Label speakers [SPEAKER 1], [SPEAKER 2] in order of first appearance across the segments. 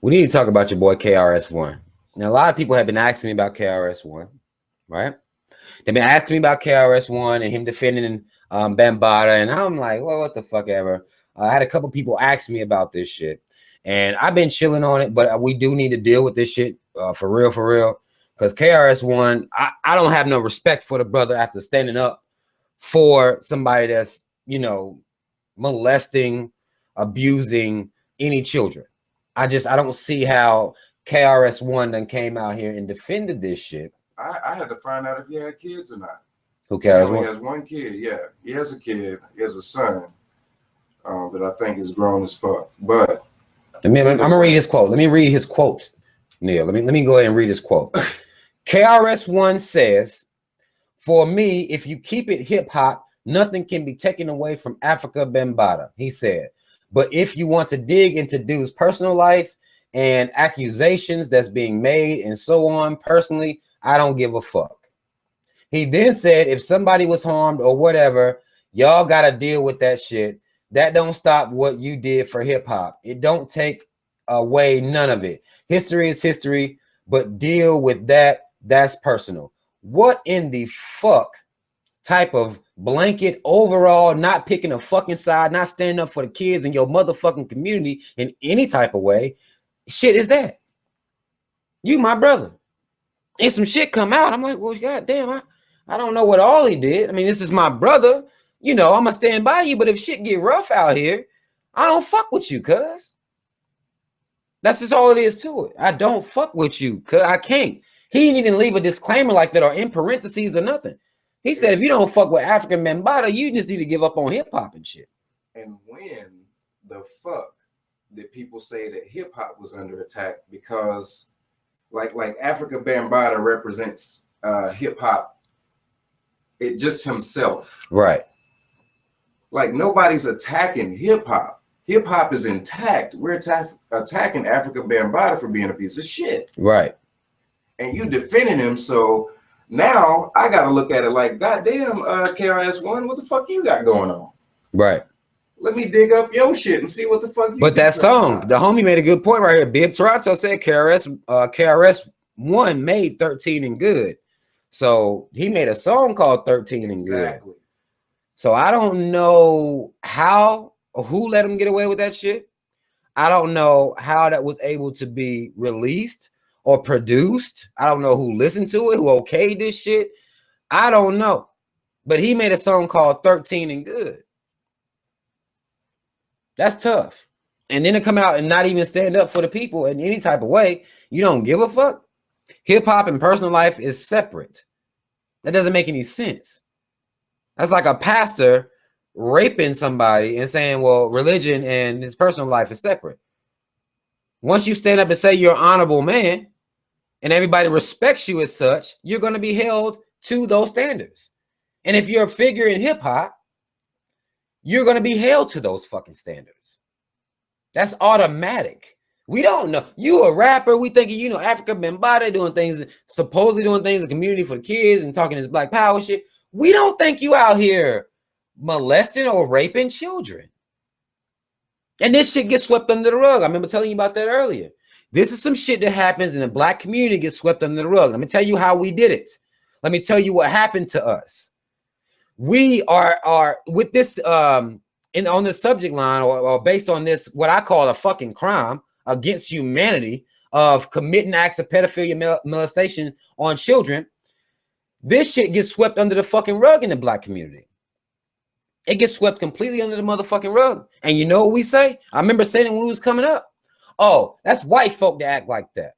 [SPEAKER 1] we need to talk about your boy KRS One. Now, a lot of people have been asking me about KRS One, right? They've been asking me about KRS One and him defending Bambaatta, and I'm like, well, what the fuck ever. I had a couple people ask me about this shit, and I've been chilling on it, but we do need to deal with this shit for real, because KRS One, I don't have no respect for the brother after standing up for somebody that's, you know, molesting, abusing any children. I don't see how KRS One then came out here and defended this shit.
[SPEAKER 2] I had to find out if he had kids or not.
[SPEAKER 1] Who KRS
[SPEAKER 2] One?
[SPEAKER 1] He
[SPEAKER 2] has one kid. Yeah, he has a kid. He has a son that I think is grown as fuck. But
[SPEAKER 1] I'm gonna read his quote. Let me read his quote, Neil. Let me go ahead and read his quote. KRS One says, "For me, if you keep it hip hop, nothing can be taken away from Afrika Bambaatta," he said. "But if you want to dig into dude's personal life and accusations that's being made and so on, personally, I don't give a fuck." He then said, "If somebody was harmed or whatever, y'all got to deal with that shit. That don't stop what you did for hip hop. It don't take away none of it. History is history, but deal with that. That's personal." What in the fuck type of blanket overall, not picking a fucking side, not standing up for the kids in your motherfucking community in any type of way shit is that? You my brother. And some shit come out, I'm like, well, goddamn, I don't know what all he did. I mean, this is my brother. You know, I'm gonna stand by you, but if shit get rough out here, I don't fuck with you, cuz. That's just all it is to it. I don't fuck with you, cuz I can't. He didn't even leave a disclaimer like that or in parentheses or nothing. He said, if you don't fuck with Afrika Bambaatta, you just need to give up on hip hop and shit.
[SPEAKER 2] And when the fuck did people say that hip hop was under attack? Because like Afrika Bambaatta represents hip hop, it just himself.
[SPEAKER 1] Right.
[SPEAKER 2] Like nobody's attacking hip hop. Hip hop is intact. We're attacking Afrika Bambaatta for being a piece of shit.
[SPEAKER 1] Right.
[SPEAKER 2] And you defending him, so now I gotta look at it like, goddamn, KRS One, what the fuck you got going on?
[SPEAKER 1] Right.
[SPEAKER 2] Let me dig up your shit and see what the fuck you.
[SPEAKER 1] But that song, about. The homie made a good point right here. Bib Toronto said KRS One made 13 and Good. So he made a song called 13 and Good. So I don't know how or who let him get away with that shit. I don't know how that was able to be released or produced. I don't know who listened to it, who okayed this shit. I don't know. But he made a song called 13 and Good. That's tough. And then to come out and not even stand up for the people in any type of way, you don't give a fuck. Hip hop and personal life is separate. That doesn't make any sense. That's like a pastor raping somebody and saying, well, religion and his personal life is separate. Once you stand up and say you're an honorable man and everybody respects you as such, you're going to be held to those standards. And if you're a figure in hip hop, you're going to be held to those fucking standards. That's automatic. We don't know. You a rapper. We think, you know, Afrika Bambaatta doing things, supposedly doing things in the community for the kids and talking this black power shit. We don't think you out here molesting or raping children. And this shit gets swept under the rug. I remember telling you about that earlier. This is some shit that happens in the black community, gets swept under the rug. Let me tell you how we did it. Let me tell you what happened to us. We are with this on this subject line or based on this, what I call a fucking crime against humanity of committing acts of pedophilia, molestation on children. This shit gets swept under the fucking rug in the black community. It gets swept completely under the motherfucking rug. And you know what we say? I remember saying it when we was coming up. Oh, that's white folk to act like that.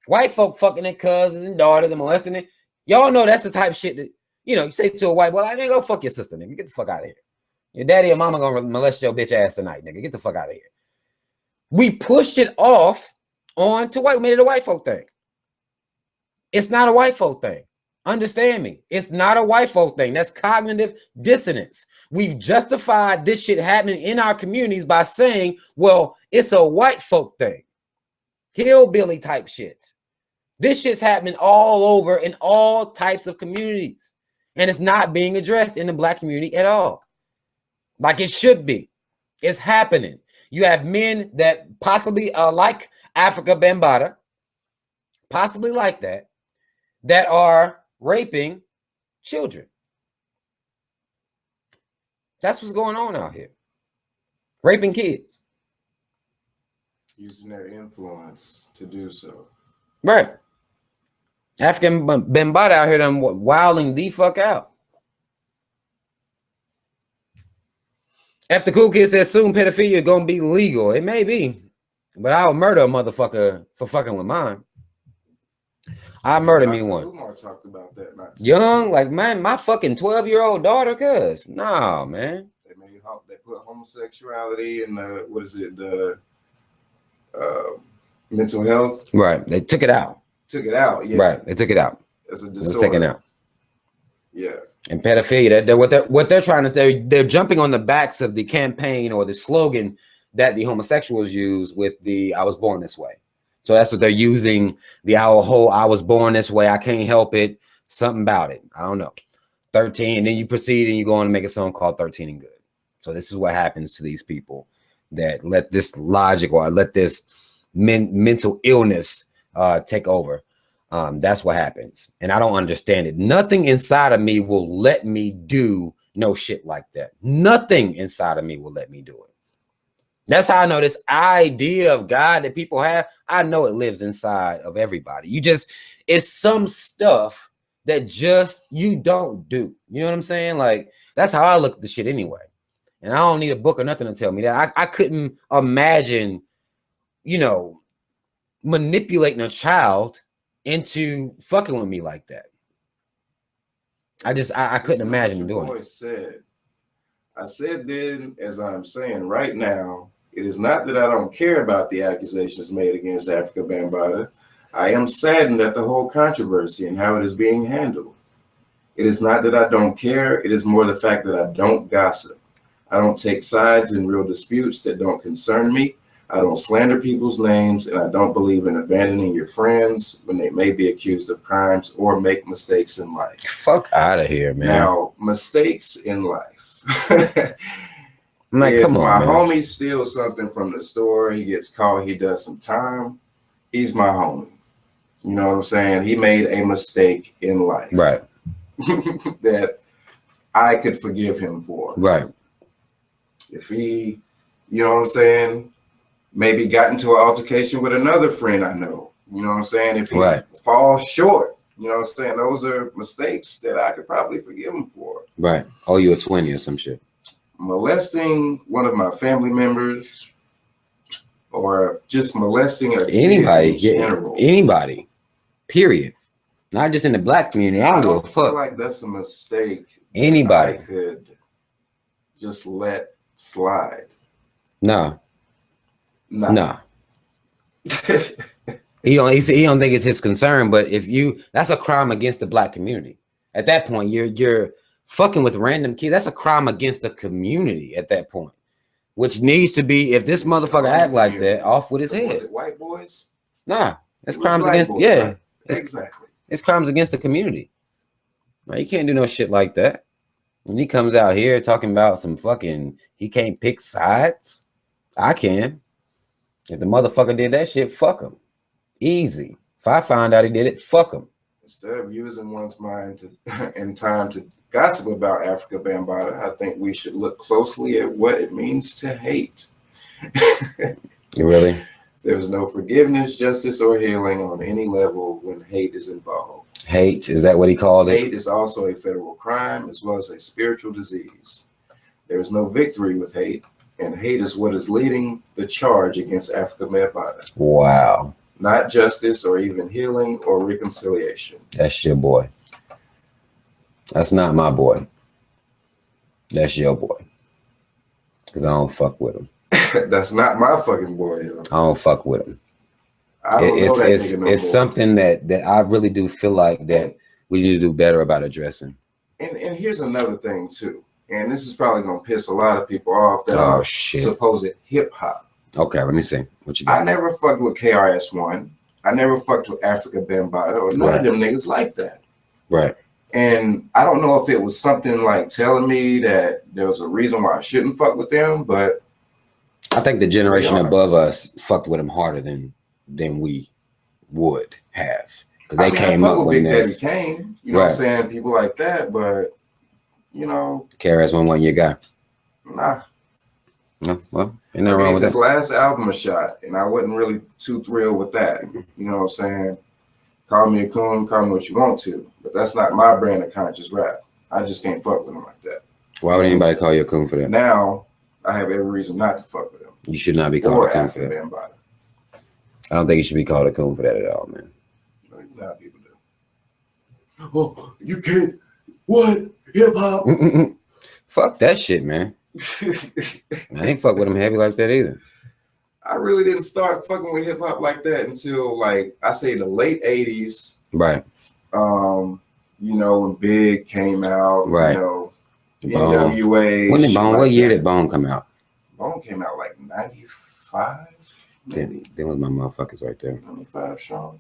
[SPEAKER 1] White folk fucking their cousins and daughters and molesting it. Y'all know that's the type of shit that, you know, you say to a white boy, like, nigga, go fuck your sister, nigga. Get the fuck out of here. Your daddy or mama gonna molest your bitch ass tonight, nigga. Get the fuck out of here. We pushed it off on to white, made it a white folk thing. It's not a white folk thing. Understand me. It's not a white folk thing. That's cognitive dissonance. We've justified this shit happening in our communities by saying, well, it's a white folk thing. Hillbilly type shit. This shit's happening all over in all types of communities. And it's not being addressed in the black community at all. Like it should be. It's happening. You have men that possibly like Africa Bambaatta, possibly like that, that are raping children. That's what's going on out here. Raping kids.
[SPEAKER 2] Using their influence to do so.
[SPEAKER 1] Right. African Bambaatta out here done wilding the fuck out. After Cool Kid says soon pedophilia is gonna be legal. It may be, but I'll murder a motherfucker for fucking with mine. I murder me one.
[SPEAKER 2] Umar talked about that. Not
[SPEAKER 1] Young, like, man, my fucking 12-year-old daughter, cuz. Nah, man.
[SPEAKER 2] They put homosexuality in the, what is it, the mental health.
[SPEAKER 1] Right. They took it out.
[SPEAKER 2] Took it out, yeah.
[SPEAKER 1] Right. They took it out.
[SPEAKER 2] As a
[SPEAKER 1] It's
[SPEAKER 2] disorder.
[SPEAKER 1] taken out.
[SPEAKER 2] Yeah.
[SPEAKER 1] And pedophilia, what they're trying to say, they're jumping on the backs of the campaign or the slogan that the homosexuals use with the "I was born this way." So that's what they're using, the whole "I was born this way, I can't help it," something about it. I don't know. 13, and then you proceed and you go on and make a song called 13 and Good. So this is what happens to these people that let this logic or let this mental illness take over. That's what happens. And I don't understand it. Nothing inside of me will let me do no shit like that. Nothing inside of me will let me do it. That's how I know this idea of God that people have. I know it lives inside of everybody. It's some stuff that just you don't do. You know what I'm saying? Like, that's how I look at the shit anyway. And I don't need a book or nothing to tell me that. I couldn't imagine, you know, manipulating a child into fucking with me like that. I couldn't imagine doing it.
[SPEAKER 2] I said then, as I'm saying right now, it is not that I don't care about the accusations made against Africa Bambaatta. I am saddened at the whole controversy and how it is being handled. It is not that I don't care. It is more the fact that I don't gossip. I don't take sides in real disputes that don't concern me. I don't slander people's names, and I don't believe in abandoning your friends when they may be accused of crimes or make mistakes in life.
[SPEAKER 1] Fuck out of here, man.
[SPEAKER 2] Now, mistakes in life.
[SPEAKER 1] I'm like,
[SPEAKER 2] if
[SPEAKER 1] come on,
[SPEAKER 2] my
[SPEAKER 1] man.
[SPEAKER 2] homie steals something from the store, he gets caught, he does some time, he's my homie. You know what I'm saying? He made a mistake in life.
[SPEAKER 1] Right.
[SPEAKER 2] That I could forgive him for.
[SPEAKER 1] Right.
[SPEAKER 2] If he, you know what I'm saying, maybe got into an altercation with another friend I know, you know what I'm saying? If he falls short, you know what I'm saying? Those are mistakes that I could probably forgive him for.
[SPEAKER 1] Right. Oh, you a 20 or some shit.
[SPEAKER 2] Molesting one of my family members or just molesting
[SPEAKER 1] anybody
[SPEAKER 2] in general.
[SPEAKER 1] Anybody, period. Not just in the black community. I don't give a fuck.
[SPEAKER 2] Feel like that's a mistake.
[SPEAKER 1] Anybody
[SPEAKER 2] I could just let slide.
[SPEAKER 1] No.
[SPEAKER 2] Nah.
[SPEAKER 1] He don't think it's his concern, but that's a crime against the black community. At that point, you're fucking with random kids. That's a crime against the community at that point, which needs to be, if this motherfucker act like that, off with his head.
[SPEAKER 2] Was it white boys?
[SPEAKER 1] Nah, it's crimes against boys, right?
[SPEAKER 2] Exactly.
[SPEAKER 1] It's crimes against the community. Like, you can't do no shit like that. When he comes out here talking about some fucking, he can't pick sides. I can. If the motherfucker did that shit, fuck him. Easy. If I find out he did it, fuck him.
[SPEAKER 2] Instead of using one's mind and time to gossip about Africa Bambaatta, I think we should look closely at what it means to hate.
[SPEAKER 1] Really?
[SPEAKER 2] There's no forgiveness, justice, or healing on any level when hate is involved.
[SPEAKER 1] Hate, is that what he called it?
[SPEAKER 2] Hate is also a federal crime as well as a spiritual disease. There is no victory with hate, and hate is what is leading the charge against Africa Bambaatta.
[SPEAKER 1] Wow.
[SPEAKER 2] Not justice or even healing or reconciliation.
[SPEAKER 1] That's your boy. That's not my boy. That's your boy. Because I don't fuck with him.
[SPEAKER 2] That's not my fucking boy. You know?
[SPEAKER 1] I don't fuck with him.
[SPEAKER 2] It's
[SPEAKER 1] something that I really do feel like that we need to do better about addressing.
[SPEAKER 2] And here's another thing too. And this is probably gonna piss a lot of people off that are supposed hip hop.
[SPEAKER 1] Okay, let me see what you got.
[SPEAKER 2] I never fucked with KRS One. I never fucked with Africa Bambaatta or none of them niggas like that.
[SPEAKER 1] Right.
[SPEAKER 2] And I don't know if it was something like telling me that there was a reason why I shouldn't fuck with them, but
[SPEAKER 1] I think the generation above us fucked with them harder than than we would have, because
[SPEAKER 2] I
[SPEAKER 1] they
[SPEAKER 2] mean,
[SPEAKER 1] came
[SPEAKER 2] I fuck
[SPEAKER 1] up
[SPEAKER 2] with
[SPEAKER 1] when
[SPEAKER 2] Big Daddy
[SPEAKER 1] there's
[SPEAKER 2] Kane, you know what I'm saying? People like that, but you know,
[SPEAKER 1] KRS One wasn't your guy.
[SPEAKER 2] nah.
[SPEAKER 1] No, well, ain't
[SPEAKER 2] I
[SPEAKER 1] nothing wrong
[SPEAKER 2] gave
[SPEAKER 1] with
[SPEAKER 2] his
[SPEAKER 1] that.
[SPEAKER 2] last album a shot, and I wasn't really too thrilled with that. You know what I'm saying? Call me a coon, call me what you want to, but that's not my brand of conscious rap. I just can't fuck with him like that.
[SPEAKER 1] Why would anybody call you a coon for that?
[SPEAKER 2] Now I have every reason not to fuck with him.
[SPEAKER 1] You should not be called a coon for that.
[SPEAKER 2] Bambaatta.
[SPEAKER 1] I don't think you should be called a coon for that at all, man.
[SPEAKER 2] Now people do. Oh, you can't. What? Hip hop?
[SPEAKER 1] Fuck that shit, man. I ain't fuck with him heavy like that either.
[SPEAKER 2] I really didn't start fucking with hip hop like that until, like, I say the late 80s.
[SPEAKER 1] Right.
[SPEAKER 2] You know, when Big came out,
[SPEAKER 1] right.
[SPEAKER 2] You know,
[SPEAKER 1] Bone.
[SPEAKER 2] NWA.
[SPEAKER 1] When did Bone?
[SPEAKER 2] Like
[SPEAKER 1] what year did Bone come out?
[SPEAKER 2] Bone came out like 95.
[SPEAKER 1] Then was my motherfuckers right there.
[SPEAKER 2] 95 strong.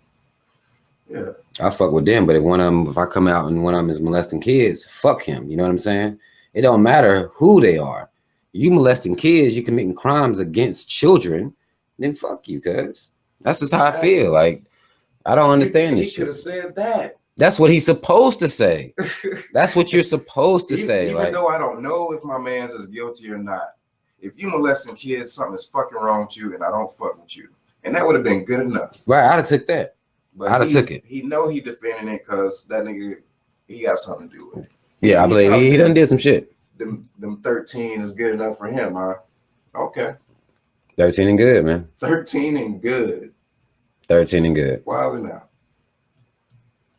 [SPEAKER 2] Yeah.
[SPEAKER 1] I fuck with them, but if one of them, if I come out and one of them is molesting kids, fuck him. You know what I'm saying? It don't matter who they are. You molesting kids, you committing crimes against children, then fuck you, cuz. That's just how I feel. Like, I don't understand this shit.
[SPEAKER 2] He could have said that.
[SPEAKER 1] That's what he's supposed to say. That's what you're supposed to say.
[SPEAKER 2] Even though I don't know if my man's is guilty or not. If you molesting kids, something is fucking wrong with you, and I don't fuck with you. And that would have been good enough.
[SPEAKER 1] Right, I'd have took that.
[SPEAKER 2] But
[SPEAKER 1] I'd have took it.
[SPEAKER 2] He know he defending it because that nigga, he got something to do with it.
[SPEAKER 1] Yeah, I believe he done did some shit.
[SPEAKER 2] Them 13 is good enough for him, huh? Okay.
[SPEAKER 1] 13 and good, man.
[SPEAKER 2] 13 and good.
[SPEAKER 1] 13 and good.
[SPEAKER 2] Wilding out.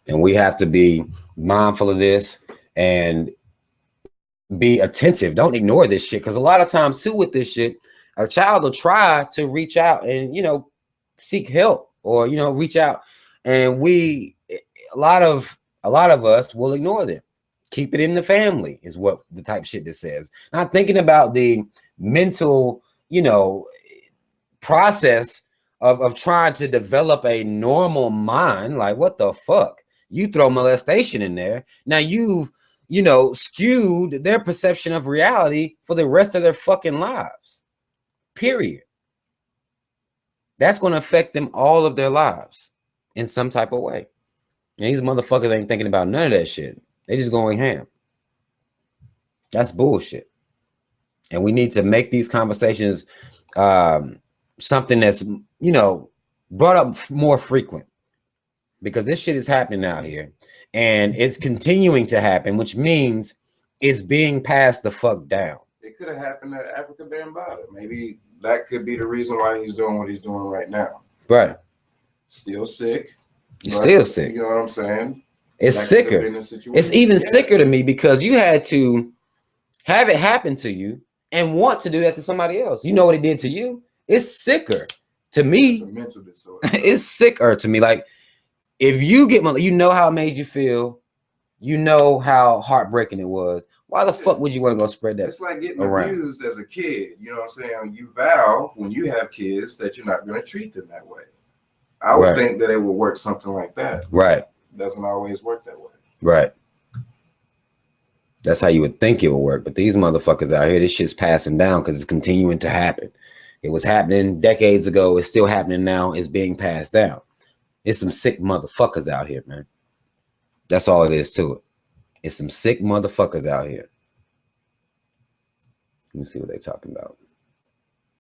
[SPEAKER 1] And we have to be mindful of this and be attentive. Don't ignore this shit, because a lot of times too with this shit, a child will try to reach out and, you know, seek help, or, you know, reach out, and a lot of us will ignore them. Keep it in the family is what the type of shit that says. Not thinking about the mental, you know, process of trying to develop a normal mind. Like, what the fuck? You throw molestation in there. Now you've, you know, skewed their perception of reality for the rest of their fucking lives. Period. That's going to affect them all of their lives in some type of way. And these motherfuckers ain't thinking about none of that shit. They just going ham. That's bullshit. And we need to make these conversations something that's, you know, brought up more frequent, because this shit is happening out here and it's continuing to happen, which means it's being passed the fuck down.
[SPEAKER 2] It could have happened to Africa Bambaatta. Maybe that could be the reason why he's doing what he's doing right now.
[SPEAKER 1] Right.
[SPEAKER 2] Still sick.
[SPEAKER 1] He's still sick.
[SPEAKER 2] You know what I'm saying?
[SPEAKER 1] It's sicker. It's even sicker to me, because you had to have it happen to you and want to do that to somebody else. You know what it did to you? It's sicker to me.
[SPEAKER 2] It's a mental disorder.
[SPEAKER 1] It's sicker to me. Like, if you get, you know how it made you feel, you know how heartbreaking it was. Why the fuck would you want to go spread that?
[SPEAKER 2] It's like getting
[SPEAKER 1] around.
[SPEAKER 2] abused as a kid. You know what I'm saying? You vow when you have kids that you're not going to treat them that way. I would think that it would work something like that.
[SPEAKER 1] Right.
[SPEAKER 2] It doesn't always work that way.
[SPEAKER 1] Right. That's how you would think it would work. But these motherfuckers out here, this shit's passing down because it's continuing to happen. It was happening decades ago. It's still happening now. It's being passed down. It's some sick motherfuckers out here, man. That's all it is to it. It's some sick motherfuckers out here. Let me see what they're talking about.